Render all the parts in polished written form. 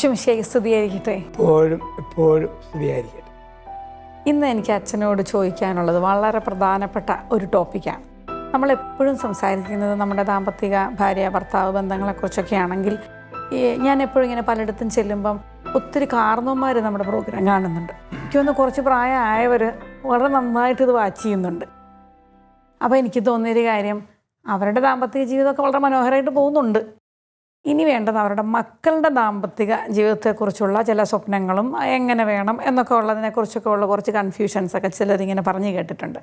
ഈശോമിശിഹായ്ക്ക് സ്തുതിയായിരിക്കട്ടെ. എപ്പോഴും സ്തുതിയായിരിക്കട്ടെ. ഇന്ന് എനിക്ക് അച്ഛനോട് ചോദിക്കാനുള്ളത് വളരെ പ്രധാനപ്പെട്ട ഒരു ടോപ്പിക്കാണ്. നമ്മളെപ്പോഴും സംസാരിക്കുന്നത് നമ്മുടെ ദാമ്പത്തിക ഭാര്യ ഭർത്താവ് ബന്ധങ്ങളെക്കുറിച്ചൊക്കെ ആണെങ്കിൽ ഞാൻ എപ്പോഴും ഇങ്ങനെ പലയിടത്തും ചെല്ലുമ്പം ഒത്തിരി കാരണവന്മാർ നമ്മുടെ പ്രോഗ്രാം കാണുന്നുണ്ട്. എനിക്കൊന്ന് കുറച്ച് പ്രായമായവർ വളരെ നന്നായിട്ട് ഇത് വാച്ച് ചെയ്യുന്നുണ്ട്. അപ്പോൾ എനിക്ക് തോന്നിയൊരു കാര്യം, അവരുടെ ദാമ്പത്തിക ജീവിതമൊക്കെ വളരെ മനോഹരമായിട്ട് പോകുന്നുണ്ട്. ഇനി വേണ്ടത് അവരുടെ മക്കളുടെ ദാമ്പത്തിക ജീവിതത്തെക്കുറിച്ചുള്ള ചില സ്വപ്നങ്ങളും എങ്ങനെ വേണം എന്നൊക്കെ ഉള്ളതിനെക്കുറിച്ചൊക്കെ ഉള്ള കുറച്ച് കൺഫ്യൂഷൻസൊക്കെ ചിലരിങ്ങനെ പറഞ്ഞു കേട്ടിട്ടുണ്ട്.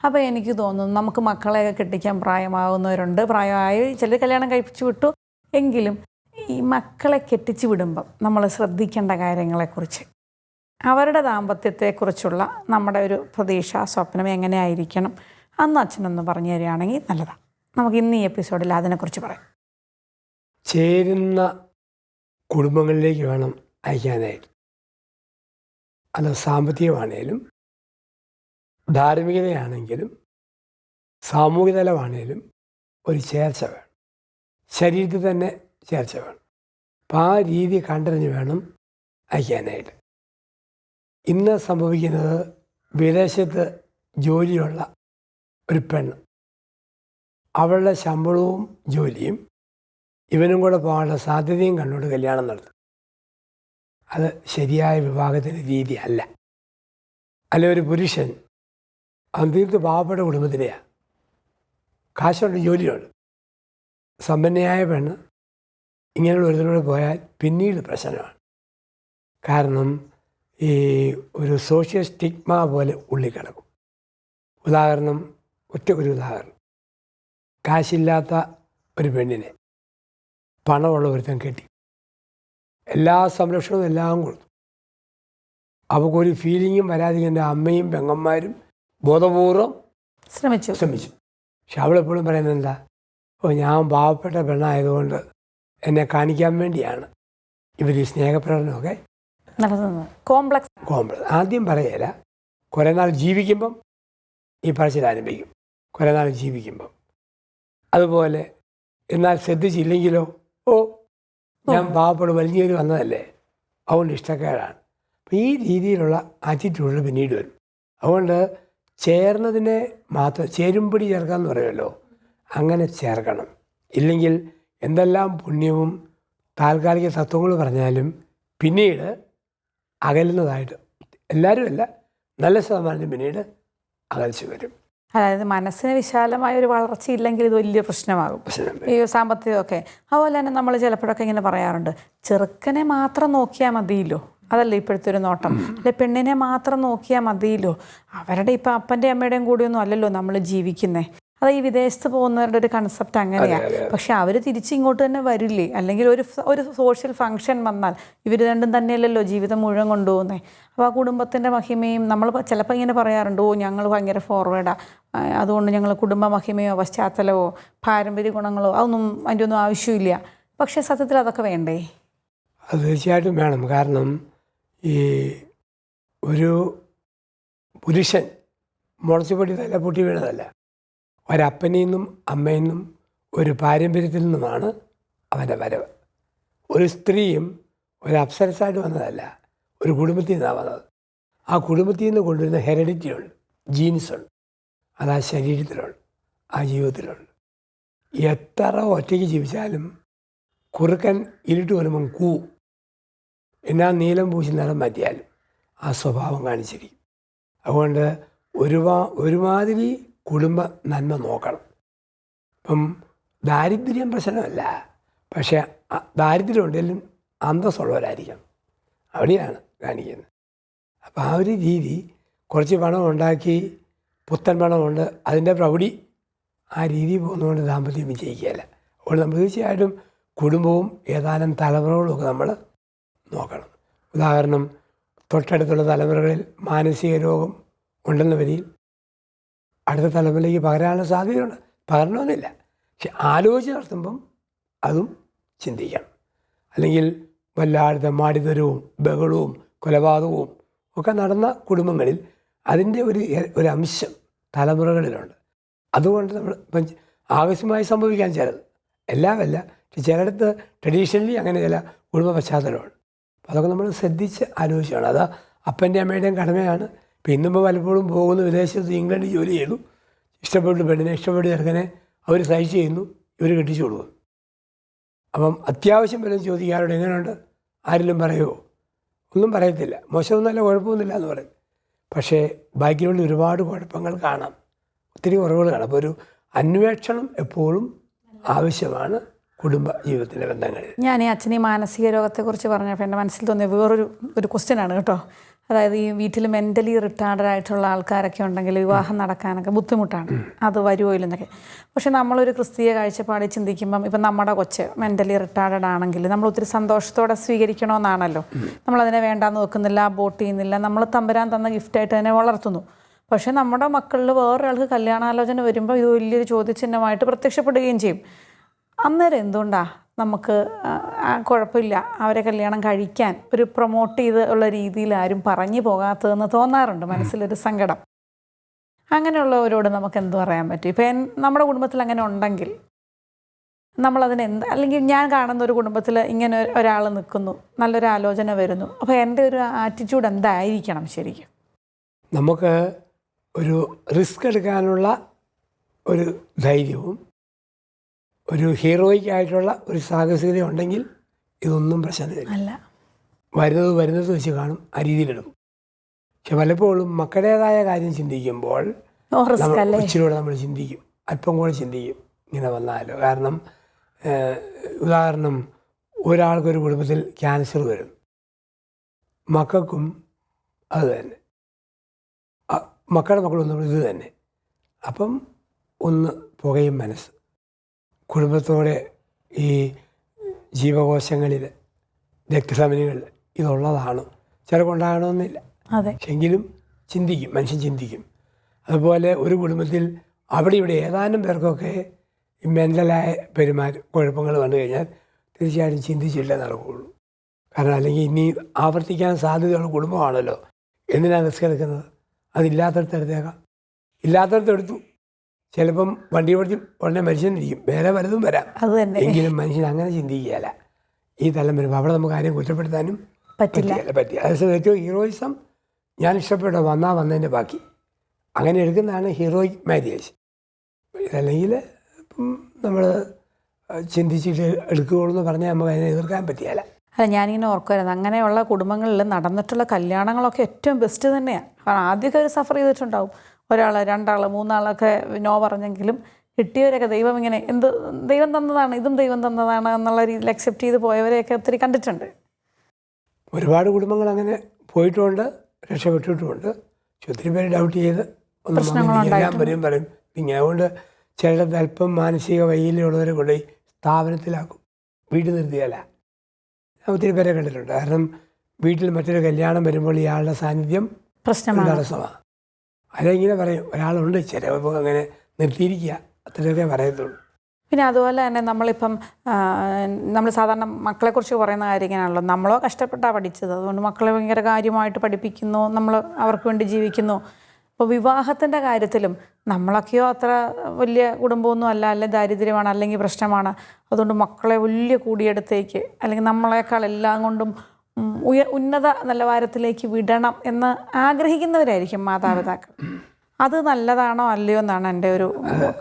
അപ്പോൾ എനിക്ക് തോന്നുന്നു നമുക്ക് മക്കളെയൊക്കെ കെട്ടിക്കാൻ പ്രായമാകുന്നവരുണ്ട്, പ്രായമായി ചിലർ കല്യാണം കഴിപ്പിച്ചു വിട്ടു. എങ്കിലും ഈ മക്കളെ കെട്ടിച്ചു വിടുമ്പം നമ്മൾ ശ്രദ്ധിക്കേണ്ട കാര്യങ്ങളെക്കുറിച്ച്, അവരുടെ ദാമ്പത്യത്തെക്കുറിച്ചുള്ള നമ്മുടെ ഒരു പ്രതീക്ഷ സ്വപ്നം എങ്ങനെ ആയിരിക്കണം അന്ന് അച്ഛനൊന്ന് പറഞ്ഞു തരികയാണെങ്കിൽ നല്ലതാണ്. നമുക്ക് ഇന്ന് ഈ എപ്പിസോഡിൽ അതിനെക്കുറിച്ച് പറയാം. ചേരുന്ന കുടുംബങ്ങളിലേക്ക് വേണം അയക്കാനായിട്ട്. അത് സാമ്പത്തികമാണേലും ധാർമ്മികതയാണെങ്കിലും സാമൂഹിക തലമാണേലും ഒരു ചേർച്ച വേണം. ശരീരത്തിൽ തന്നെ ചേർച്ച വേണം. അപ്പം ആ രീതി കണ്ടറിഞ്ഞ് വേണം അയക്കാനായിട്ട്. ഇന്ന് സംഭവിക്കുന്നത്, വിദേശത്ത് ജോലിയുള്ള ഒരു പെണ്ണ്, അവളുടെ ശമ്പളവും ജോലിയും ഇവനും കൂടെ പോകാനുള്ള സാധ്യതയും കണ്ടുകൊണ്ട് കല്യാണം നടത്തും. അത് ശരിയായ വിവാഹത്തിൻ്റെ രീതി അല്ല. അല്ലെ ഒരു പുരുഷൻ തീർത്ത് പാവപ്പെട്ട കുടുംബത്തിലെയാണ്, കാശുണ്ട്, ജോലിയുണ്ട്, സമ്പന്നയായ പെണ്ണ് ഇങ്ങനെയുള്ള ഒരുത്തിനോട് പോയാൽ പിന്നീട് പ്രശ്നമാണ്. കാരണം ഈ ഒരു സോഷ്യൽ സ്റ്റിഗ്മ പോലെ ഉള്ളിൽ കിടക്കും. ഉദാഹരണം, ഒരു ഉദാഹരണം, കാശില്ലാത്ത ഒരു പെണ്ണിനെ പണമുള്ള ഒരുത്തൻ കെട്ടി, എല്ലാ സംരക്ഷണവും എല്ലാം കൊടുത്തു. അവൾക്കൊരു ഫീലിങ്ങും വരാതെ എൻ്റെ അമ്മയും പെങ്ങന്മാരും ബോധപൂർവം ശ്രമിച്ചു. പക്ഷെ അവളെപ്പോഴും പറയുന്നത് എന്താ, ഞാൻ പാവപ്പെട്ട പെണ്ണായതുകൊണ്ട് എന്നെ കാണിക്കാൻ വേണ്ടിയാണ് ഇവർ ഈ സ്നേഹപ്രകടനമൊക്കെ നടത്തുന്നത്. കോംപ്ലക്സ്. ആദ്യം പറയല, കുറേ നാൾ ജീവിക്കുമ്പം ഈ പറച്ചിൽ ആരംഭിക്കും. കുറേ നാൾ ജീവിക്കുമ്പം അതുപോലെ. എന്നാൽ ശ്രദ്ധിച്ചില്ലെങ്കിലോ, ഞാൻ പാവപ്പെട്ട് വലിഞ്ഞേരി വന്നതല്ലേ, അതുകൊണ്ട് ഇഷ്ടക്കേടാണ്. അപ്പം ഈ രീതിയിലുള്ള ആറ്റിറ്റ്യൂഡിൽ പിന്നീട് വരും. അതുകൊണ്ട് ചേർന്നതിനെ മാത്രം ചേരുംപടി ചേർക്കാമെന്ന് പറയുമല്ലോ, അങ്ങനെ ചേർക്കണം. ഇല്ലെങ്കിൽ എന്തെല്ലാം പുണ്യവും താൽക്കാലിക തത്വങ്ങൾ പറഞ്ഞാലും പിന്നീട് അകലുന്നതായിട്ട്, എല്ലാവരും അല്ല, നല്ല ശതമാനം പിന്നീട് അകൽച്ചു വരും. അതായത് മനസ്സിന് വിശാലമായ ഒരു വളർച്ചയില്ലെങ്കിൽ ഇത് വലിയ പ്രശ്നമാകും, ഈ സാമ്പത്തികമൊക്കെ. അതുപോലെ തന്നെ നമ്മൾ ചിലപ്പോഴൊക്കെ ഇങ്ങനെ പറയാറുണ്ട്, ചെറുക്കനെ മാത്രം നോക്കിയാൽ മതിയല്ലോ, അതല്ലേ ഇപ്പോഴത്തെ ഒരു നോട്ടം. അല്ലെ പെണ്ണിനെ മാത്രം നോക്കിയാൽ മതിയല്ലോ, അവരുടെ ഇപ്പം അപ്പൻ്റെയും അമ്മയുടെയും കൂടിയൊന്നും അല്ലല്ലോ നമ്മൾ ജീവിക്കുന്നത്. അത് ഈ വിദേശത്ത് പോകുന്നവരുടെ ഒരു കൺസെപ്റ്റ് അങ്ങനെയാണ്. പക്ഷെ അവർ തിരിച്ചിങ്ങോട്ട് തന്നെ വരില്ലേ? അല്ലെങ്കിൽ ഒരു സോഷ്യൽ ഫംഗ്ഷൻ വന്നാൽ ഇവർ രണ്ടും തന്നെയല്ലല്ലോ ജീവിതം മുഴുവൻ കൊണ്ടുപോകുന്നത്. അപ്പോൾ ആ കുടുംബത്തിൻ്റെ മഹിമയും നമ്മൾ ചിലപ്പോൾ ഇങ്ങനെ പറയാറുണ്ട്, ഞങ്ങൾ ഭയങ്കര ഫോർവേഡാണ്, അതുകൊണ്ട് ഞങ്ങൾ കുടുംബ മഹിമയോ പശ്ചാത്തലമോ പാരമ്പര്യ ഗുണങ്ങളോ അതൊന്നും അതിൻ്റെ ഒന്നും ആവശ്യമില്ല. പക്ഷേ സത്യത്തിൽ അതൊക്കെ വേണ്ടേ? അത് തീർച്ചയായിട്ടും വേണം. കാരണം ഈ ഒരു പുരുഷൻ മുളച്ചുപൊട്ടി തല പൊട്ടി വീണതല്ല, ഒരപ്പനിൽ നിന്നും അമ്മയിൽ നിന്നും ഒരു പാരമ്പര്യത്തിൽ നിന്നുമാണ് അവൻ്റെ വരവ്. ഒരു സ്ത്രീയും ഒരു അപ്സരസായിട്ട് വന്നതല്ല, ഒരു കുടുംബത്തിൽ നിന്നാണ് വന്നത്. ആ കുടുംബത്തിൽ നിന്ന് കൊണ്ടുവരുന്ന ഹെറിഡിറ്റി ഉണ്ട്, ജീൻസ് ഉണ്ട്, അത് ആ ശരീരത്തിലുണ്ട്, ആ ജീവിതത്തിലുണ്ട്. എത്ര ഒറ്റയ്ക്ക് ജീവിച്ചാലും കുറുക്കൻ ഇരുട്ട് വരുമ്പം എന്നാ നീലം പൂശി നിറം മാറ്റിയാലും ആ സ്വഭാവം കാണിച്ചിരിക്കും. അതുകൊണ്ട് ഒരുമാതിരി കുടുംബ നന്മ നോക്കണം. ഇപ്പം ദാരിദ്ര്യം പ്രശ്നമല്ല, പക്ഷേ ദാരിദ്ര്യം ഉണ്ടെങ്കിലും അന്തസ്സുള്ളവരായിരിക്കണം, അവിടെയാണ് കാണിക്കുന്നത്. അപ്പം ആ ഒരു രീതി, കുറച്ച് പണം ഉണ്ടാക്കി പുത്തൻ പണമുണ്ട്, അതിൻ്റെ പ്രൗഢി, ആ രീതി പോകുന്നതുകൊണ്ട് ദാമ്പത്യം വിജയിക്കുകയല്ല. അതുകൊണ്ട് നമ്മൾ തീർച്ചയായിട്ടും കുടുംബവും ഏതാനും തലമുറകളുമൊക്കെ നമ്മൾ നോക്കണം. ഉദാഹരണം, തൊട്ടടുത്തുള്ള തലമുറകളിൽ മാനസിക രോഗം ഉണ്ടെന്ന വരിയിൽ അടുത്ത തലമുറയിലേക്ക് പകരാനുള്ള സാധ്യതയുണ്ട്. പകരണമെന്നില്ല, പക്ഷെ ആലോചിച്ച് നടത്തുമ്പം അതും ചിന്തിക്കണം. അല്ലെങ്കിൽ വല്ലാതെ മാടിത്തരവും ബഹളവും കൊലപാതകവും ഒക്കെ നടന്ന കുടുംബങ്ങളിൽ അതിൻ്റെ ഒരു അംശം തലമുറകളിലുണ്ട്. അതുകൊണ്ട് നമ്മൾ ഇപ്പം ആവശ്യമായി സംഭവിക്കാൻ ചിലത്, എല്ലാമല്ല, ചിലയിടത്ത് ട്രഡീഷണലി അങ്ങനെ ചില കുടുംബ പശ്ചാത്തലമുണ്ട്. അതൊക്കെ നമ്മൾ ശ്രദ്ധിച്ച് ആലോചിച്ചാണ്. അത് അപ്പൻ്റെ അമ്മയുടെയും കടമയാണ്. ഇപ്പം ഇന്നിപ്പോൾ പലപ്പോഴും പോകുന്നു വിദേശത്ത് ഇംഗ്ലണ്ടിൽ ജോലി ചെയ്തു, ഇഷ്ടപ്പെട്ടു പെണ്ണിനെ, ഇഷ്ടപ്പെട്ട് ചെറുക്കനെ അവർ സഹിച്ച് ചെയ്യുന്നു, ഇവർ കെട്ടിച്ചു കൊടുക്കും. അപ്പം അത്യാവശ്യം വല്ലതും ചോദിക്കാരോട് എങ്ങനെയുണ്ട് ആരെങ്കിലും പറയുമോ? ഒന്നും പറയത്തില്ല. മോശമൊന്നുമല്ല, കുഴപ്പമൊന്നുമില്ല എന്ന് പറയും. പക്ഷേ ബാക്കിയുള്ള ഒരുപാട് കുഴപ്പങ്ങൾ കാണാം, ഒത്തിരി കുറവുകൾ കാണാം. അപ്പോൾ ഒരു അന്വേഷണം എപ്പോഴും ആവശ്യമാണ് കുടുംബ ജീവിതത്തിൻ്റെ ബന്ധങ്ങളിൽ. ഞാൻ ഈ അച്ഛൻ ഈ മാനസിക രോഗത്തെക്കുറിച്ച് പറഞ്ഞപ്പോൾ എൻ്റെ മനസ്സിൽ തോന്നിയ വേറൊരു ക്വസ്റ്റ്യനാണ് കേട്ടോ. അതായത് ഈ വീട്ടിൽ മെൻ്റലി റിട്ടാർഡഡ് ആയിട്ടുള്ള ആൾക്കാരൊക്കെ ഉണ്ടെങ്കിൽ വിവാഹം നടക്കാനൊക്കെ ബുദ്ധിമുട്ടാണ്, അത് വരുമോ ഇല്ലെന്നൊക്കെ. പക്ഷെ നമ്മളൊരു ക്രിസ്തീയ കാഴ്ചപ്പാടിൽ ചിന്തിക്കുമ്പം ഇപ്പം നമ്മുടെ കൊച്ച് മെൻ്റലി റിട്ടാർഡഡ് ആണെങ്കിൽ നമ്മൾ ഒത്തിരി സന്തോഷത്തോടെ സ്വീകരിക്കണമെന്നാണല്ലോ. നമ്മളതിനെ വേണ്ടാന്ന് വെക്കുന്നില്ല, അബോർട്ട് ചെയ്യുന്നില്ല, നമ്മൾ തമ്പുരാൻ തന്ന ഗിഫ്റ്റായിട്ട് തന്നെ വളർത്തുന്നു. പക്ഷേ നമ്മുടെ മക്കളിൽ വേറൊരാൾക്ക് കല്യാണാലോചന വരുമ്പോൾ ഇത് വലിയൊരു ചോദ്യചിഹ്നമായിട്ട് പ്രത്യക്ഷപ്പെടുകയും ചെയ്യും. അന്നേരം എന്തുകൊണ്ടാണ് നമുക്ക് കുഴപ്പമില്ല അവരെ കല്യാണം കഴിക്കാൻ ഒരു പ്രൊമോട്ട് ചെയ്ത് ഉള്ള രീതിയിൽ ആരും പറഞ്ഞു പോകാത്തതെന്ന് തോന്നാറുണ്ട്, മനസ്സിലൊരു സങ്കടം. അങ്ങനെയുള്ളവരോട് നമുക്ക് എന്ത് പറയാൻ പറ്റും? ഇപ്പം നമ്മുടെ കുടുംബത്തിൽ അങ്ങനെ ഉണ്ടെങ്കിൽ നമ്മളതിന് അല്ലെങ്കിൽ ഞാൻ കാണുന്ന ഒരു കുടുംബത്തിൽ ഇങ്ങനെ ഒരാൾ നിൽക്കുന്നു, നല്ലൊരു ആലോചന വരുന്നു, അപ്പോൾ എൻ്റെ ഒരു ആറ്റിറ്റ്യൂഡ് എന്തായിരിക്കണം ശരിക്കും? നമുക്ക് ഒരു റിസ്ക് എടുക്കാനുള്ള ഒരു ധൈര്യവും ഒരു ഹീറോയിക് ആയിട്ടുള്ള ഒരു സാഹസികത ഉണ്ടെങ്കിൽ ഇതൊന്നും പ്രശ്നമില്ല. വരുന്നത് വെച്ച് കാണും, ആ രീതിയിലെടുക്കും. പക്ഷെ പലപ്പോഴും മക്കളുടേതായ കാര്യം ചിന്തിക്കുമ്പോൾ ഇച്ചിരികൂടെ നമ്മൾ ചിന്തിക്കും, അല്പം കൂടെ ചിന്തിക്കും ഇങ്ങനെ വന്നാലോ. കാരണം ഉദാഹരണം, ഒരാൾക്കൊരു കുടുംബത്തിൽ ക്യാൻസർ വരും, മക്കൾക്കും അത് തന്നെ, മക്കളുടെ മക്കളൊന്നും ഇത് തന്നെ. അപ്പം ഒന്ന് പുകയും മനസ്സ്. കുടുംബത്തോടെ ഈ ജീവകോശങ്ങളിൽ രക്തധമനികളിൽ ഇതുള്ളതാണ്, ചിലർക്കുണ്ടാകണമെന്നില്ല, എങ്കിലും ചിന്തിക്കും, മനുഷ്യൻ ചിന്തിക്കും. അതുപോലെ ഒരു കുടുംബത്തിൽ അവിടെ ഇവിടെ ഏതാനും പേർക്കൊക്കെ മെൻ്റലായ കുഴപ്പങ്ങൾ വന്നു കഴിഞ്ഞാൽ തീർച്ചയായിട്ടും ചിന്തിച്ചിട്ടേ നടക്കുകയുള്ളൂ. കാരണം അല്ലെങ്കിൽ ഇനി ആവർത്തിക്കാൻ സാധ്യതയുള്ള കുടുംബമാണല്ലോ. എന്തിനാണ് റിസ്ക് എടുക്കുന്നത്? അതില്ലാത്തടത്ത് എടുത്തേക്കാം. ഇല്ലാത്തടത്ത് എടുത്തു, ചിലപ്പം വണ്ടി ഓടിച്ച് ഉടനെ മനുഷ്യനിരിക്കും, വേറെ പലതും വരാം. എങ്കിലും മനുഷ്യൻ അങ്ങനെ ചിന്തിക്കുകയല്ല. ഈ തലം വരുമ്പോൾ അവിടെ നമുക്ക് ആരെയും കുറ്റപ്പെടുത്താനും പറ്റില്ല. അതേസമയം ഏറ്റവും ഹീറോയിസം ഞാൻ ഇഷ്ടപ്പെട്ടോ വന്നതിൻ്റെ ബാക്കി അങ്ങനെ എടുക്കുന്നതാണ് ഹീറോയിക് മാരേജ്. ഇതല്ലെങ്കിൽ ഇപ്പം നമ്മൾ ചിന്തിച്ചിട്ട് എടുക്കുകയുള്ളൂ എന്ന് പറഞ്ഞാൽ നമുക്ക് അതിനെ എതിർക്കാൻ പറ്റിയല്ല. അല്ല, ഞാനിങ്ങനെ ഓർക്കുമായിരുന്നു, അങ്ങനെയുള്ള കുടുംബങ്ങളിൽ നടന്നിട്ടുള്ള കല്യാണങ്ങളൊക്കെ ഏറ്റവും ബെസ്റ്റ് തന്നെയാണ്. കാരണം ആദ്യമൊക്കെ അവർ സഫർ ചെയ്തിട്ടുണ്ടാവും, ഒരാൾ, രണ്ടാൾ, മൂന്നാളൊക്കെ നോ പറഞ്ഞെങ്കിലും കിട്ടിയവരൊക്കെ ദൈവം ഇങ്ങനെ ദൈവം തന്നതാണ്, ഇതും ദൈവം തന്നതാണ് എന്നുള്ള രീതിയിൽ അക്സെപ്റ്റ് ചെയ്ത് പോയവരെയൊക്കെ ഒത്തിരി കണ്ടിട്ടുണ്ട്. ഒരുപാട് കുടുംബങ്ങൾ അങ്ങനെ പോയിട്ടുമുണ്ട്, രക്ഷപ്പെട്ടിട്ടുമുണ്ട്. ഒത്തിരി പേര് ഡൗട്ട് ചെയ്ത് എല്ലാം പറയും ഇങ്ങനെ. അതുകൊണ്ട് ചിലടത്ത് അല്പം മാനസിക വൈകല്യമുള്ളവരെ കൊണ്ട് സ്ഥാപനത്തിലാക്കും, വീട്ടിൽ നിർത്തിയല്ല. ഒത്തിരി പേരെ കണ്ടിട്ടുണ്ട്. കാരണം വീട്ടിൽ മറ്റൊരു കല്യാണം വരുമ്പോൾ ഇയാളുടെ സാന്നിധ്യം തടസ്സമാണ്. അതിങ്ങനെ പറയും, ഒരാളുണ്ട് ചിലപ്പോൾ അങ്ങനെ നിർത്തിയിരിക്കുക, അത്രയൊക്കെ പറയത്തുള്ളൂ. പിന്നെ അതുപോലെ തന്നെ നമ്മൾ സാധാരണ മക്കളെക്കുറിച്ച് പറയുന്ന കാര്യം ഇങ്ങനെയാണല്ലോ, നമ്മളോ കഷ്ടപ്പെട്ടാണ് പഠിച്ചത്, അതുകൊണ്ട് മക്കളെ ഭയങ്കര കാര്യമായിട്ട് പഠിപ്പിക്കുന്നു, നമ്മൾ അവർക്ക് വേണ്ടി ജീവിക്കുന്നു. അപ്പോൾ വിവാഹത്തിൻ്റെ കാര്യത്തിലും നമ്മളൊക്കെയോ അത്ര വലിയ കുടുംബമൊന്നും അല്ല, അല്ലെങ്കിൽ ദാരിദ്ര്യമാണ്, അല്ലെങ്കിൽ പ്രശ്നമാണ്, അതുകൊണ്ട് മക്കളെ വലിയ കൂടിയെടുത്തേക്ക് അല്ലെങ്കിൽ നമ്മളെക്കാൾ എല്ലാം കൊണ്ടും ഉന്നത നിലവാരത്തിലേക്ക് വിടണം എന്ന് ആഗ്രഹിക്കുന്നവരായിരിക്കും മാതാപിതാക്കൾ. അത് നല്ലതാണോ അല്ലയോ എന്നാണ് എൻ്റെ ഒരു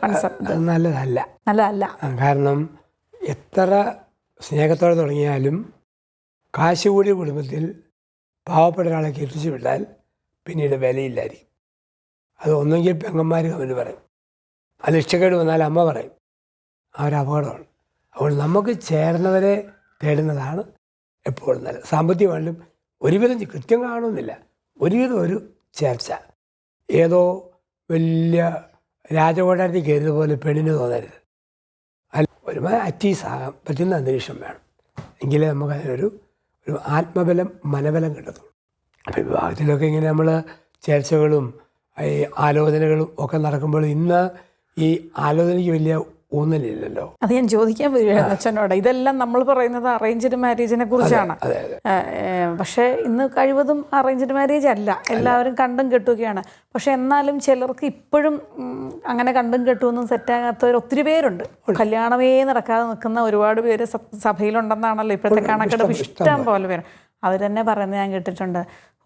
കൺസെപ്റ്റ്. നല്ലതല്ല. കാരണം എത്ര സ്നേഹത്തോടെ തുടങ്ങിയാലും കാശ് കൂടിയ കുടുംബത്തിൽ പാവപ്പെട്ട ഒരാളെ കെട്ടിച്ചു വിട്ടാൽ പിന്നീട് വിലയില്ലായിരിക്കും. അത് ഒന്നെങ്കിൽ പെങ്ങന്മാർ അവന് പറയും, അത് ഇഷ്ടക്കേട് വന്നാൽ അമ്മ പറയും, ആ ഒരു അപകടമാണ്. അതുകൊണ്ട് നമുക്ക് ചേർന്നവരെ തേടുന്നതാണ് എപ്പോഴും നല്ലത്. സാമ്പത്തികമാണെങ്കിലും ഒരുവിധം കൃത്യം കാണുന്നില്ല, ഒരുവിധം ഒരു ചേർച്ച. ഏതോ വലിയ രാജകൊട്ടാരത്തിൽ കയറിയത് പോലെ പെണ്ണിന് തോന്നരുത്. ഒരുമാതിരി അറ്റീസാകാൻ പറ്റുന്ന അന്തരീക്ഷം വേണം, എങ്കിലേ നമുക്ക് അതിനൊരു ആത്മബലം, മനബലം കിട്ടത്തുള്ളൂ. അപ്പോൾ വിവാഹത്തിലൊക്കെ ഇങ്ങനെ നമ്മൾ ചേർച്ചകളും ഈ ആലോചനകളും ഒക്കെ നടക്കുമ്പോൾ ഇന്ന് ഈ ആലോചനയ്ക്ക് വലിയ ഊന്നലില്ലല്ലോ. അത് ഞാൻ ചോദിക്കാൻ വരികയാണ് അച്ഛനോട്. ഇതെല്ലാം നമ്മൾ പറയുന്നത് അറേഞ്ച്ഡ് മാരേജിനെ കുറിച്ചാണ്. പക്ഷേ ഇന്ന് കഴിവതും അറേഞ്ച്ഡ് മാരേജ് അല്ല, എല്ലാവരും കണ്ടും കെട്ടുകയാണ്. പക്ഷെ എന്നാലും ചിലർക്ക് ഇപ്പോഴും അങ്ങനെ കണ്ടും കെട്ടുമൊന്നും സെറ്റാകാത്തവർ ഒത്തിരി പേരുണ്ട്. കല്യാണമേ നടക്കാതെ നിൽക്കുന്ന ഒരുപാട് പേര് സഭയിലുണ്ടെന്നാണല്ലോ ഇപ്പോഴത്തെ കണക്കെടുപ്പ്. ഇഷ്ടം പോലെ പേര്. അവർ തന്നെ പറയുന്നത് ഞാൻ കേട്ടിട്ടുണ്ട്,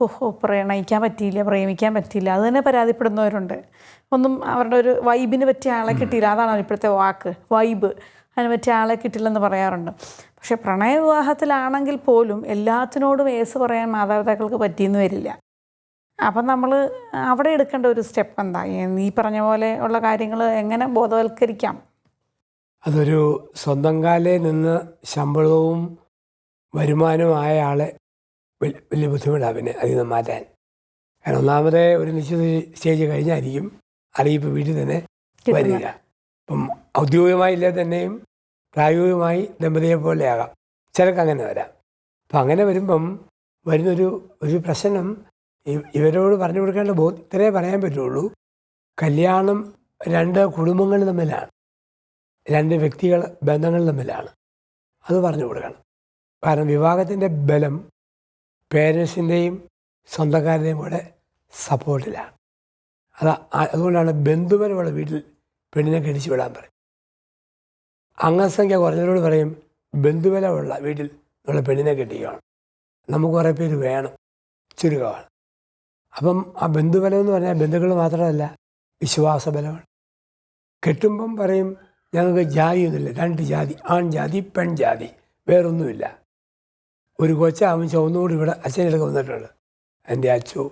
ഓഹോ പ്രണയിക്കാൻ പറ്റിയില്ല, പ്രേമിക്കാൻ പറ്റിയില്ല, അത് തന്നെ പരാതിപ്പെടുന്നവരുണ്ട്. ഒന്നും അവരുടെ ഒരു വൈബിന് പറ്റിയ ആളെ കിട്ടിയില്ല, അതാണ് ഇപ്പോഴത്തെ വാക്ക്, വൈബ്, അതിന് പറ്റിയ ആളെ കിട്ടില്ലെന്ന് പറയാറുണ്ട്. പക്ഷേ പ്രണയവിവാഹത്തിലാണെങ്കിൽ പോലും എല്ലാത്തിനോടും ഏസ് പറയാൻ മാതാപിതാക്കൾക്ക് പറ്റിയെന്ന് വരില്ല. അപ്പം നമ്മൾ അവിടെ എടുക്കേണ്ട ഒരു സ്റ്റെപ്പ് എന്താ? ഈ പറഞ്ഞ പോലെ ഉള്ള കാര്യങ്ങൾ എങ്ങനെ ബോധവൽക്കരിക്കാം? അതൊരു സ്വന്തം കാലിൽ നിന്ന് ശമ്പളവും വരുമാനവുമായ ആളെ വലിയ ബുദ്ധിമുട്ടാണ് പിന്നെ അതിൽ നിന്ന് മാറ്റാൻ. കാരണം ഒന്നാമത് ഒരു നിശ്ചിത സ്റ്റേജ് കഴിഞ്ഞായിരിക്കും അറിയിപ്പ് വീട്ടിൽ തന്നെ വരിക. അപ്പം ഔദ്യോഗികമായി ഇല്ലാതെ തന്നെയും പ്രായോഗികമായി ദമ്പതിയെ പോലെയാകാം, ചിലർക്ക് അങ്ങനെ വരാം. അപ്പം അങ്ങനെ വരുമ്പം വരുന്നൊരു പ്രശ്നം ഇവരോട് പറഞ്ഞു കൊടുക്കേണ്ട ഇത്രേ പറയാൻ പറ്റുള്ളൂ. കല്യാണം രണ്ട് കുടുംബങ്ങൾ തമ്മിലാണ്, രണ്ട് വ്യക്തികൾ ബന്ധങ്ങൾ തമ്മിലാണ്, അത് പറഞ്ഞു കൊടുക്കണം. കാരണം വിവാഹത്തിൻ്റെ ബലം പേരൻസിൻ്റെയും സ്വന്തക്കാരുടെയും കൂടെ സപ്പോർട്ടിലാണ്. അതുകൊണ്ടാണ് ബന്ധുപരമുള്ള വീട്ടിൽ പെണ്ണിനെ കെട്ടിച്ചു വിടാൻ പറയും. അംഗസംഖ്യ കുറഞ്ഞവരോട് പറയും ബന്ധുബലമുള്ള വീട്ടിൽ ഉള്ള പെണ്ണിനെ കെട്ടിക്കുകയാണ്. നമുക്ക് കുറേ പേര് വേണം, ചുരുക്കമാണ്. അപ്പം ആ ബന്ധുബലം എന്ന് പറഞ്ഞാൽ ബന്ധുക്കൾ മാത്രമല്ല, വിശ്വാസബലമാണ്. കെട്ടുമ്പം പറയും ഞങ്ങൾക്ക് ജാതിയൊന്നുമില്ല, രണ്ട് ജാതി, ആൺജാതി പെൺജാതി, വേറൊന്നുമില്ല. ഒരു കൊച്ചാവും ചുവന്നുകൂടി ഇവിടെ അച്ഛനൊക്കെ വന്നിട്ടുണ്ട്, എൻ്റെ അച്ഛോ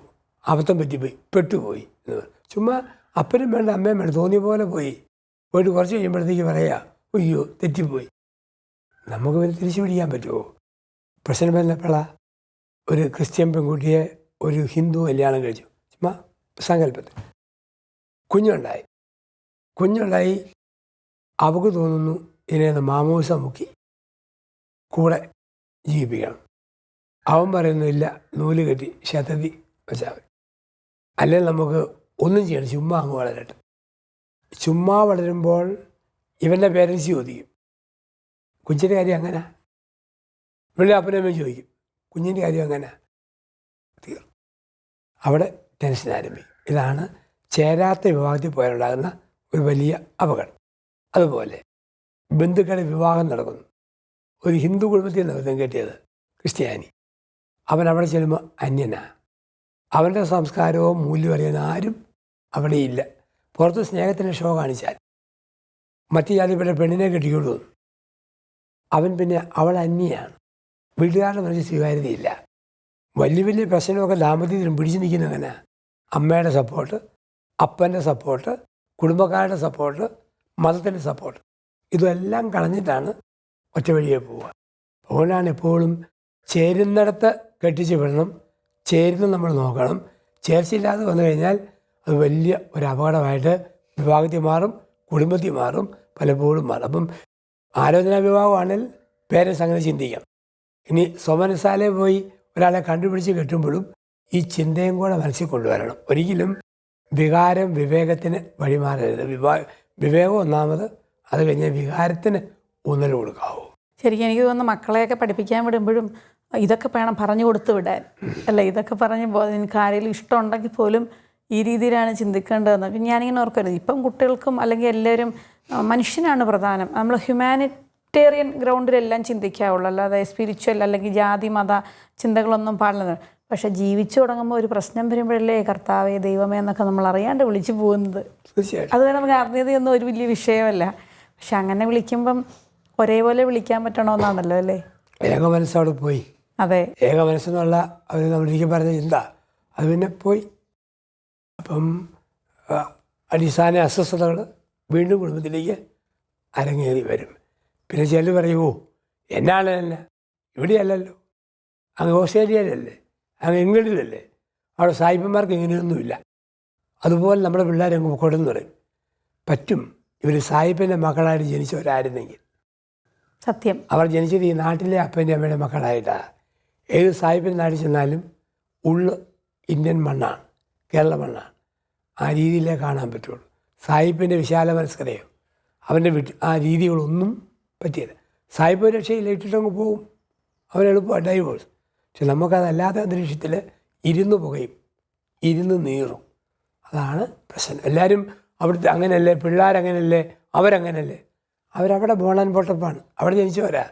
അബദ്ധം പറ്റിപ്പോയി, പെട്ടുപോയി എന്ന് പറയും. ചുമ്മാ അപ്പനും വേണ്ട അമ്മയും വേണ്ട, തോന്നിയ പോലെ പോയിട്ട് കുറച്ച് കഴിയുമ്പോഴത്തേക്ക് പറയാ അയ്യോ തെറ്റിപ്പോയി. നമുക്ക് പിന്നെ തിരിച്ചു പിടിക്കാൻ പറ്റുമോ? പ്രശ്നം വന്നപ്പോഴ ഒരു ക്രിസ്ത്യൻ പെൺകുട്ടിയെ ഒരു ഹിന്ദു കല്യാണം കഴിച്ചു, ചുമ്മാ സങ്കല്പത്തിൽ. കുഞ്ഞുണ്ടായി അവൾക്ക് തോന്നുന്നു ഇതിനെ മാമോസ മുക്കി കൂടെ ജീവിപ്പിക്കണം. അവൻ പറയുന്നില്ല, നൂല് കെട്ടി ശതതി വെച്ചാൽ അല്ലെങ്കിൽ നമുക്ക് ഒന്നും ചെയ്യണം, ചുമ്മാ അങ്ങ് വളരട്ടെ. ചുമ്മാ വളരുമ്പോൾ ഇവൻ്റെ പേരൻസ് ചോദിക്കും കുഞ്ഞിൻ്റെ കാര്യം അങ്ങനെ, ഇവളുടെ അപ്പനമ്മയും ചോദിക്കും കുഞ്ഞിൻ്റെ കാര്യം അങ്ങനെ. തീർന്നു, അവിടെ ടെൻഷൻ ആരംഭിക്കും. ഇതാണ് ചേരാത്ത വിവാഹത്തിൽ പോയാലുണ്ടാകുന്ന ഒരു വലിയ അപകടം. അതുപോലെ ബന്ധുക്കളുടെ വിവാഹം നടക്കുന്നു. ഒരു ഹിന്ദു കുടുംബത്തിൽ നിന്ന് ബന്ധം കെട്ടിയത് ക്രിസ്ത്യാനി, അവൻ അവിടെ ചെല്ലുമ്പോൾ അന്യനാണ്. അവൻ്റെ സംസ്കാരവും മൂല്യം അറിയാൻ ആരും അവിടെയില്ല. പുറത്ത് സ്നേഹത്തിൻ്റെ ഷോ കാണിച്ചാൽ മറ്റു ജാതിപ്പെട്ട പെണ്ണിനെ കെട്ടിക്കൊണ്ടു വന്നു. അവൻ പിന്നെ അവൾ അന്യയാണ്, വീട്ടുകാരുടെ മനസ്സിൽ സ്വീകാര്യതയില്ല. വലിയ പ്രശ്നമൊക്കെ ദാമ്പത്യത്തിലും പിടിച്ചു നിൽക്കുന്ന അങ്ങനെ അമ്മയുടെ സപ്പോർട്ട്, അപ്പൻ്റെ സപ്പോർട്ട്, കുടുംബക്കാരുടെ സപ്പോർട്ട്, മതത്തിൻ്റെ സപ്പോർട്ട്, ഇതെല്ലാം കളഞ്ഞിട്ടാണ് ഒറ്റ വഴിയെ പോവുക. അതുകൊണ്ടാണ് എപ്പോഴും ചേരുന്നിടത്ത് കെട്ടിച്ച് വിടണം, ചേരുന്ന നമ്മൾ നോക്കണം. ചേർച്ചയില്ലാതെ വന്നു കഴിഞ്ഞാൽ അത് വലിയ ഒരു അപകടമായിട്ട് വിവാഹത്തിൽ മാറും, കുടുംബത്തിൽ മാറും, പലപ്പോഴും മാറും. അപ്പം ആലോചനാ വിവാഹമാണെങ്കിൽ പേരൻസ് അങ്ങനെ ചിന്തിക്കാം. ഇനി സ്വമനസാലെ പോയി ഒരാളെ കണ്ടുപിടിച്ച് കെട്ടുമ്പോഴും ഈ ചിന്തയും കൂടെ മനസ്സിൽ കൊണ്ടുവരണം. ഒരിക്കലും വികാരം വിവേകത്തിന് വഴിമാറരുത്. വിവേകം ഒന്നാമത്, അത് കഴിഞ്ഞാൽ വികാരത്തിന് ഊന്നൽ കൊടുക്കാവൂ. ശരിക്കും എനിക്ക് തോന്നുന്നു മക്കളെയൊക്കെ പഠിപ്പിക്കാൻ വിടുമ്പോഴും ഇതൊക്കെ വേണം പറഞ്ഞു കൊടുത്ത് വിടാൻ, അല്ല ഇതൊക്കെ പറഞ്ഞ് എനിക്ക് ആരെങ്കിലും ഇഷ്ടമുണ്ടെങ്കിൽ പോലും ഈ രീതിയിലാണ് ചിന്തിക്കേണ്ടതെന്ന്. പിന്നെ ഞാനിങ്ങനെ ഓർക്കരുത്, ഇപ്പം കുട്ടികൾക്കും അല്ലെങ്കിൽ എല്ലാവരും മനുഷ്യനാണ് പ്രധാനം. നമ്മൾ ഹ്യൂമാനിറ്റേറിയൻ ഗ്രൗണ്ടിലെല്ലാം ചിന്തിക്കാവുള്ളൂ, അല്ലാതെ സ്പിരിച്വൽ അല്ലെങ്കിൽ ജാതി മത ചിന്തകളൊന്നും പാടില്ല. പക്ഷെ ജീവിച്ചു തുടങ്ങുമ്പോൾ ഒരു പ്രശ്നം വരുമ്പോഴല്ലേ കർത്താവേ ദൈവമേ എന്നൊക്കെ നമ്മൾ അറിയാണ്ട് വിളിച്ചു പോകുന്നത്. അതുവരെ നമുക്ക് ആത്മീയതയൊന്നും ഒരു വലിയ വിഷയമല്ല. പക്ഷെ അങ്ങനെ വിളിക്കുമ്പം ഒരേപോലെ വിളിക്കാൻ പറ്റണമെന്നാണല്ലോ അല്ലേ? ഏക മനസ്സോടെ പോയി. അതെ, ഏക മനസ്സെന്നുള്ള അവർ നമ്മളൊരിക്കൽ പറഞ്ഞ ചിന്ത അത് പിന്നെ പോയി. അപ്പം അടിസ്ഥാന അസ്വസ്ഥതകൾ വീണ്ടും കുടുംബത്തിലേക്ക് അരങ്ങേറി വരും. പിന്നെ ചിലർ പറയുമോ എന്നാണ് തന്നെ ഇവിടെയല്ലല്ലോ, അങ്ങ് ഓസ്ട്രേലിയയിലല്ലേ, അങ്ങ് ഇംഗ്ലണ്ടിലല്ലേ, അവിടെ സായിപ്പന്മാർക്ക് ഇങ്ങനെയൊന്നുമില്ല, അതുപോലെ നമ്മുടെ പിള്ളേരങ്ങ് പൊക്കോട്ടെന്ന് പറയും. പറ്റും, ഇവർ സായിപ്പൻ്റെ മക്കളായിട്ട് ജനിച്ചവരായിരുന്നെങ്കിൽ. സത്യം, അവർ ജനിച്ചത് ഈ നാട്ടിലെ അപ്പൻ്റെ അമ്മയുടെ മക്കളായിട്ടാണ്. ഏത് സായിപ്പൻ്റെ നാട്ടിൽ ചെന്നാലും ഉള്ളു ഇന്ത്യൻ മണ്ണാണ്, കേരള മണ്ണാണ്. ആ രീതിയിലേ കാണാൻ പറ്റുള്ളൂ. സായിപ്പിൻ്റെ വിശാല മനസ്കരയോ അവൻ്റെ ആ രീതികളൊന്നും പറ്റിയത്. സായിപ്പ് രക്ഷയിൽ ഇട്ടിട്ടങ്ങ് പോവും, അവൻ എളുപ്പമാണ് ഡൈവോഴ്സ്. പക്ഷെ നമുക്കതല്ലാത്ത അന്തരീക്ഷത്തിൽ ഇരുന്ന് പുകയും, ഇരുന്ന് നീറും. അതാണ് പ്രശ്നം. എല്ലാവരും അവിടുത്തെ അങ്ങനെയല്ലേ, പിള്ളേരങ്ങനല്ലേ, അവരങ്ങനല്ലേ. അവരവിടെ ബോൺ ആൻഡ് ബോട്ടപ്പാണ്, അവിടെ ജനിച്ചവരാ.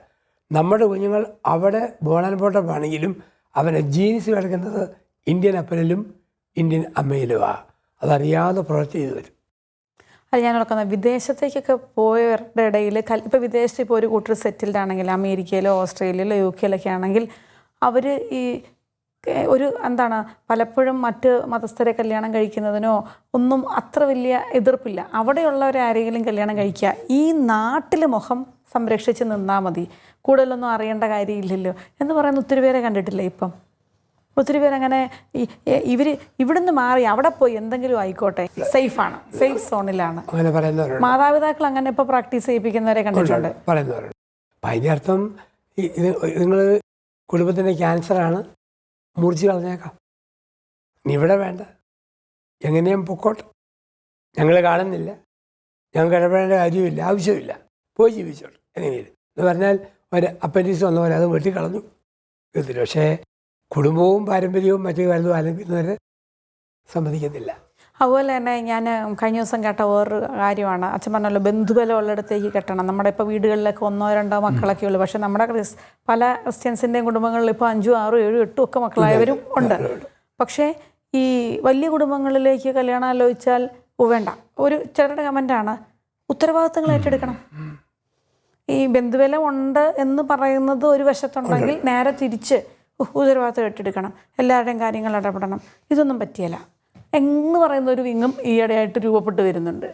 നമ്മുടെ കുഞ്ഞുങ്ങൾ അവിടെ ബോൺ ആൻഡ് ബോട്ടപ്പാണെങ്കിലും അവനെ ജീൻസ് കിടക്കുന്നത് ഇന്ത്യൻ അപ്പനിലും ഇന്ത്യൻ അമ്മയിലുമാണ്. അതറിയാതെ പ്രൊജക്റ്റ് ചെയ്ത് വരും. അത് ഞാൻ ഓർക്കുന്നത് വിദേശത്തേക്കൊക്കെ പോയവരുടെ ഇടയിൽ ഇപ്പോൾ വിദേശത്ത് ഇപ്പോൾ ഒരു കൂട്ടർ സെറ്റിൽഡ് ആണെങ്കിൽ അമേരിക്കയിലോ ഓസ്ട്രേലിയയിലോ UK ആണെങ്കിൽ അവർ ഈ ഒരു എന്താണ് പലപ്പോഴും മറ്റ് മതസ്ഥരെ കല്യാണം കഴിക്കുന്നതിനോ ഒന്നും അത്ര വലിയ എതിർപ്പില്ല. അവിടെയുള്ളവരാരെങ്കിലും കല്യാണം കഴിക്കുക, ഈ നാട്ടിൽ മുഖം സംരക്ഷിച്ച് നിന്നാൽ മതി, കൂടുതലൊന്നും അറിയേണ്ട കാര്യമില്ലല്ലോ എന്ന് പറയുന്ന ഒത്തിരി പേരെ കണ്ടിട്ടില്ലേ? ഇപ്പം ഒത്തിരി പേരങ്ങനെ ഇവർ ഇവിടുന്ന് മാറി അവിടെ പോയി എന്തെങ്കിലും ആയിക്കോട്ടെ, സേഫാണ്, സേഫ് സോണിലാണ്. അങ്ങനെ പറയുന്നവരുണ്ട്. മാതാപിതാക്കൾ അങ്ങനെ ഇപ്പോൾ പ്രാക്ടീസ് ചെയ്യിപ്പിക്കുന്നവരെ കണ്ടിട്ടുണ്ട്. പറയുന്നവരുണ്ട്. അപ്പം അതിൻ്റെ അർത്ഥം നിങ്ങൾ കുടുംബത്തിൻ്റെ ക്യാൻസറാണ്, മുറിച്ച് കളഞ്ഞേക്കാം, ഇനി ഇവിടെ വേണ്ട, എങ്ങനെയും പൊക്കോട്ടെ, ഞങ്ങൾ കാണുന്നില്ല, ഞങ്ങൾക്ക് ഇടപെടേണ്ട കാര്യമില്ല, ആവശ്യമില്ല, പോയി ജീവിച്ചോട്ടെ എങ്ങനെയും എന്ന് പറഞ്ഞാൽ ഒരു അപ്പൻഡിക്സ് വന്ന പോലെ അത് വെട്ടിക്കളഞ്ഞു ഇതിൽ. പക്ഷേ കുടുംബവും പാരമ്പര്യവും മറ്റു കാര്യവും ആലപിക്കുന്നവരെ സമ്മതിക്കത്തില്ല. അതുപോലെ തന്നെ ഞാൻ കഴിഞ്ഞ ദിവസം കേട്ട വേറൊരു കാര്യമാണ്, അച്ഛൻ പറഞ്ഞല്ലോ ബന്ധുബലം ഉള്ളിടത്തേക്ക് കെട്ടണം. നമ്മുടെ ഇപ്പോൾ വീടുകളിലൊക്കെ 1-2 മക്കളൊക്കെ ഉള്ളൂ. പക്ഷേ നമ്മുടെ പല ക്രിസ്ത്യൻസിൻ്റെയും കുടുംബങ്ങളിൽ ഇപ്പോൾ 5, 6, 7, 8 ഒക്കെ മക്കളായവരും ഉണ്ട്. പക്ഷേ ഈ വലിയ കുടുംബങ്ങളിലേക്ക് കല്യാണം ആലോചിച്ചാൽ വേണ്ട. ഒരു ചിലരുടെ കമൻ്റാണ്, ഉത്തരവാദിത്തങ്ങൾ ഏറ്റെടുക്കണം. ഈ ബന്ധുബലം ഉണ്ട് എന്ന് പറയുന്നത് ഒരു വശത്തുണ്ടെങ്കിൽ നേരെ തിരിച്ച് ഉത്തരവാദിത്തം ഏറ്റെടുക്കണം, എല്ലാവരുടെയും കാര്യങ്ങൾ ഇടപെടണം, ഇതൊന്നും പറ്റിയല്ല എന്ന് പറയുന്ന ഒരു വിങ്ങും ഈയിടെയായിട്ട് രൂപപ്പെട്ട് വരുന്നുണ്ട്.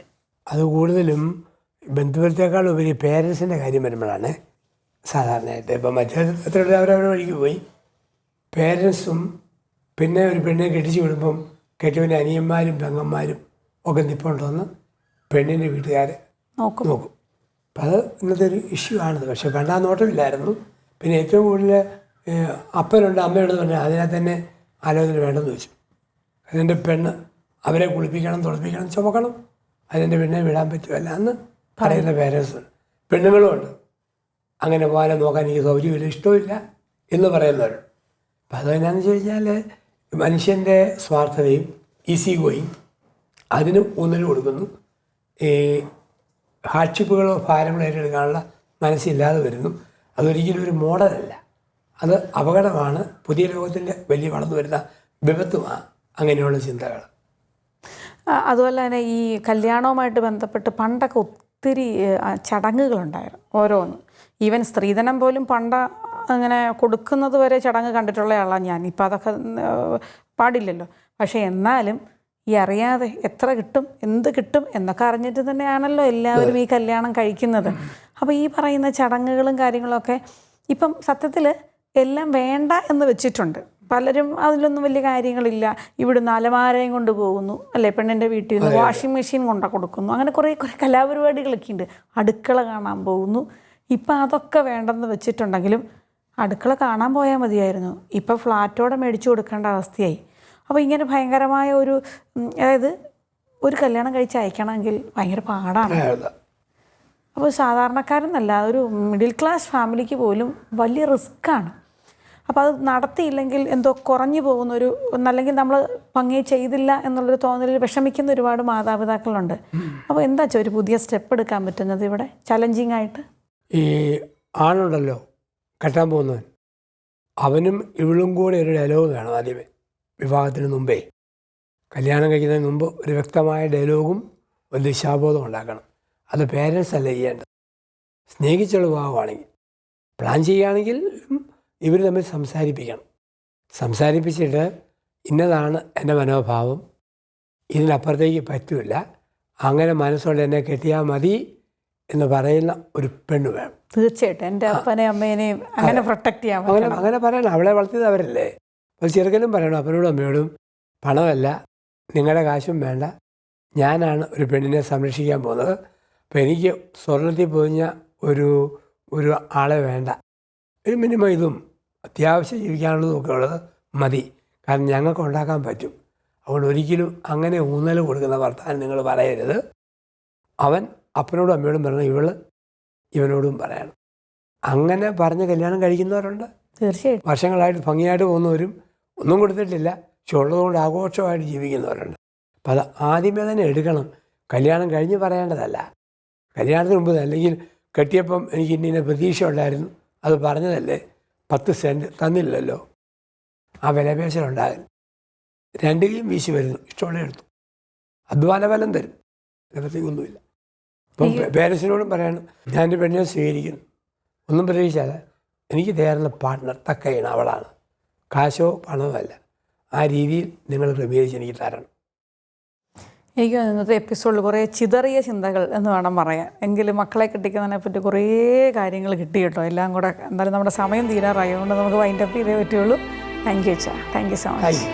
അത് കൂടുതലും ബന്ധുബലത്തേക്കാൾ ഉപരി പേരൻസിൻ്റെ കാര്യം വരുമ്പോഴാണ് സാധാരണയായിട്ട്. ഇപ്പം മറ്റേ അവരവരുടെ വഴിക്ക് പോയി പേരൻസും പിന്നെ ഒരു പെണ്ണിനെ കെട്ടിച്ച് വിടുമ്പം കെട്ടിയവൻ്റെ അനിയന്മാരും പെങ്ങന്മാരും ഒക്കെ നിൽപ്പുണ്ടോയെന്ന് പെണ്ണിൻ്റെ വീട്ടുകാർ നോക്കും. അപ്പം അത് ഇന്നത്തെ ഒരു ഇഷ്യൂ ആണത്. പക്ഷേ പണ്ട് ആ നോട്ടമില്ലായിരുന്നു. പിന്നെ ഏറ്റവും കൂടുതൽ അപ്പനുണ്ട് അമ്മയുണ്ടെന്ന് പറഞ്ഞാൽ അതിനകത്ത് തന്നെ ആലോചന വേണ്ടെന്ന് വെച്ചു. അതിൻ്റെ പെണ്ണ് അവരെ കുളിപ്പിക്കണം, തുളപ്പിക്കണം, ചുമക്കണം, അതിൻ്റെ പെണ്ണെ വിടാൻ പറ്റുമല്ല എന്ന് പറയുന്ന പേരൻസ് പെണ്ണുങ്ങളും ഉണ്ട്. അങ്ങനെ പോകാനെ നോക്കാൻ എനിക്ക് സൗകര്യമില്ല, ഇഷ്ടമില്ല എന്ന് പറയുന്നവരുണ്ട്. അപ്പം അതെന്നാന്ന് വെച്ച് കഴിഞ്ഞാൽ മനുഷ്യൻ്റെ സ്വാർത്ഥതയും ഈസി ഗോയിങ് അതിനും ഊന്നൽ കൊടുക്കുന്നു. ഈ ഹാർഡ്ഷിപ്പുകളോ ഭാരങ്ങളോ ഏറ്റെടുക്കാനുള്ള മനസ്സില്ലാതെ വരുന്നു. അതൊരിക്കലും ഒരു മോഡലല്ല, അത് അപകടമാണ്. പുതിയ ലോകത്തിൻ്റെ വലിയ വളർന്നു വരുന്ന വിപത്തുമാണ് അങ്ങനെയുള്ള ചിന്തകൾ. അതുപോലെ തന്നെ ഈ കല്യാണവുമായിട്ട് ബന്ധപ്പെട്ട് പണ്ടൊക്കെ ഒത്തിരി ചടങ്ങുകളുണ്ടായിരുന്നു ഓരോന്നും. ഈവൻ സ്ത്രീധനം പോലും പണ്ട് അങ്ങനെ കൊടുക്കുന്നത് വരെ ചടങ്ങ് കണ്ടിട്ടുള്ള ആളാണ് ഞാൻ. ഇപ്പം അതൊക്കെ പാടില്ലല്ലോ. പക്ഷേ എന്നാലും ഈ അറിയാതെ എത്ര കിട്ടും, എന്ത് കിട്ടും എന്നൊക്കെ അറിഞ്ഞിട്ട് തന്നെയാണല്ലോ എല്ലാവരും ഈ കല്യാണം കഴിക്കുന്നത്. അപ്പോൾ ഈ പറയുന്ന ചടങ്ങുകളും കാര്യങ്ങളൊക്കെ ഇപ്പം സത്യത്തിൽ എല്ലാം വേണ്ട എന്ന് വെച്ചിട്ടുണ്ട്. പലരും അതിലൊന്നും വലിയ കാര്യങ്ങളില്ല. ഇവിടുന്ന് അലമാരയും കൊണ്ട് പോകുന്നു, അല്ലേ, പെണ്ണിൻ്റെ വീട്ടിൽ നിന്ന് വാഷിംഗ് മെഷീൻ കൊണ്ട കൊടുക്കുന്നു, അങ്ങനെ കുറേ കലാപരിപാടികളൊക്കെ ഉണ്ട്. അടുക്കള കാണാൻ പോകുന്നു. ഇപ്പം അതൊക്കെ വേണ്ടെന്ന് വെച്ചിട്ടുണ്ടെങ്കിലും അടുക്കള കാണാൻ പോയാൽ മതിയായിരുന്നു, ഇപ്പം ഫ്ലാറ്റോടെ മേടിച്ചു കൊടുക്കേണ്ട അവസ്ഥയായി. അപ്പോൾ ഇങ്ങനെ ഭയങ്കരമായ ഒരു, അതായത് ഒരു കല്യാണം കഴിച്ച് അയക്കണമെങ്കിൽ ഭയങ്കര പാടാണ്. അപ്പോൾ സാധാരണക്കാരെന്നല്ല, ഒരു മിഡിൽ ക്ലാസ് ഫാമിലിക്ക് പോലും വലിയ റിസ്ക്കാണ്. അപ്പോൾ അത് നടത്തിയില്ലെങ്കിൽ എന്തോ കുറഞ്ഞു പോകുന്നൊരു, അല്ലെങ്കിൽ നമ്മൾ ഭംഗി ചെയ്തില്ല എന്നുള്ളൊരു തോന്നലിൽ വിഷമിക്കുന്ന ഒരുപാട് മാതാപിതാക്കളുണ്ട്. അപ്പോൾ എന്താ വെച്ചാൽ ഒരു പുതിയ സ്റ്റെപ്പ് എടുക്കാൻ പറ്റുന്നത് ഇവിടെ ചലഞ്ചിങ് ആയിട്ട്? ഈ ആണുണ്ടല്ലോ കെട്ടാൻ പോകുന്നവൻ, അവനും ഇവളും കൂടെ ഒരു ഡയലോഗ് വേണം ആദ്യമേ. വിവാഹത്തിന് മുമ്പേ, കല്യാണം കഴിക്കുന്നതിന് മുമ്പ് ഒരു വ്യക്തമായ ഡയലോഗും ഒരു ദിശാബോധം ഉണ്ടാക്കണം. അത് പേരൻസ് അല്ല ചെയ്യേണ്ടത്. സ്നേഹിച്ചുള്ള വിവാഹമാണെങ്കിൽ, പ്ലാൻ ചെയ്യുകയാണെങ്കിൽ ഇവർ തമ്മിൽ സംസാരിപ്പിക്കണം. സംസാരിപ്പിച്ചിട്ട് ഇന്നതാണ് എൻ്റെ മനോഭാവം, ഇതിനപ്പുറത്തേക്ക് പറ്റില്ല, അങ്ങനെ മനസ്സുകൊണ്ട് എന്നെ കെട്ടിയാൽ മതി എന്ന് പറയുന്ന ഒരു പെണ്ണ് വേണം. തീർച്ചയായിട്ടും എൻ്റെ അപ്പനെയും അമ്മേനെയും അങ്ങനെ പ്രൊട്ടക്റ്റ് ചെയ്യാൻ അങ്ങനെ പറയണം. അവളെ വളർത്തിയത് അവരല്ലേ. അപ്പോൾ ചെറുക്കനും പറയണം അപ്പനോടും അമ്മയോടും, പണമല്ല, നിങ്ങളുടെ കാശും വേണ്ട, ഞാനാണ് ഒരു പെണ്ണിനെ സംരക്ഷിക്കാൻ പോകുന്നത്. അപ്പോൾ എനിക്ക് സ്വർണ്ണത്തിൽ പൊതിഞ്ഞ ഒരു ആളെ വേണ്ട, ഒരു മിനിമം ഇതും അത്യാവശ്യം ജീവിക്കാനുള്ളതും ഒക്കെ ഉള്ളത് മതി, കാരണം ഞങ്ങൾക്ക് ഉണ്ടാക്കാൻ പറ്റും. അതുകൊണ്ട് ഒരിക്കലും അങ്ങനെ ഊന്നൽ കൊടുക്കുന്ന വർത്താനം നിങ്ങൾ പറയരുത്. അവൻ അപ്പനോടും അമ്മയോടും പറയണം, ഇവനോടും പറയണം. അങ്ങനെ പറഞ്ഞ് കല്യാണം കഴിക്കുന്നവരുണ്ട്. തീർച്ചയായിട്ടും വർഷങ്ങളായിട്ട് ഭംഗിയായിട്ട് പോകുന്നവരും ഒന്നും കൊടുത്തിട്ടില്ല, പക്ഷെ ഉള്ളതുകൊണ്ട് ആഘോഷമായിട്ട് ജീവിക്കുന്നവരുണ്ട്. അപ്പം അത് ആദ്യമേ തന്നെ എടുക്കണം, കല്യാണം കഴിഞ്ഞ് പറയേണ്ടതല്ല. കല്യാണത്തിന് മുമ്പ്, അല്ലെങ്കിൽ കെട്ടിയപ്പം എനിക്ക് ഇന്ന പ്രതീക്ഷ ഉണ്ടായിരുന്നു, അത് പറഞ്ഞതല്ലേ, 10 സെൻറ്റ് തന്നില്ലല്ലോ, ആ വിലപേശലുണ്ടാകും. 2 കൈയും വീശി വരുന്നു, ഇഷ്ടമുള്ള എടുത്തു, അധ്വാന ഫലം തരും, നിവർത്തിക്കൊന്നുമില്ല. അപ്പം പേരൻസിനോടും പറയണം, ഞാനൊരു പെണ്ണിനെ സ്വീകരിക്കുന്നു, ഒന്നും പ്രതീക്ഷിച്ചാൽ എനിക്ക് തയ്യാറുള്ള പാർട്ട്ണർ തക്കയാണ്, അവളാണ്, കാശോ പണമോ അല്ല, ആ രീതിയിൽ നിങ്ങൾ ക്രമീകരിച്ച് എനിക്ക് തരണം. എനിക്ക് ഇന്നത്തെ എപ്പിസോഡിൽ കുറേ ചിതറിയ ചിന്തകൾ എന്ന് വേണം പറയാൻ. എങ്കിലും മക്കളെ കെട്ടിക്കുന്നതിനെ പറ്റി കുറേ കാര്യങ്ങൾ കിട്ടി കേട്ടോ. എല്ലാം കൂടെ എന്തായാലും നമ്മുടെ സമയം തീരാറായതുകൊണ്ട് നമുക്ക് വൈൻഡപ്പ് ചെയ്തേ പറ്റുള്ളൂ. താങ്ക് യു അച്ഛാ, താങ്ക് യു സോ മച്ച്.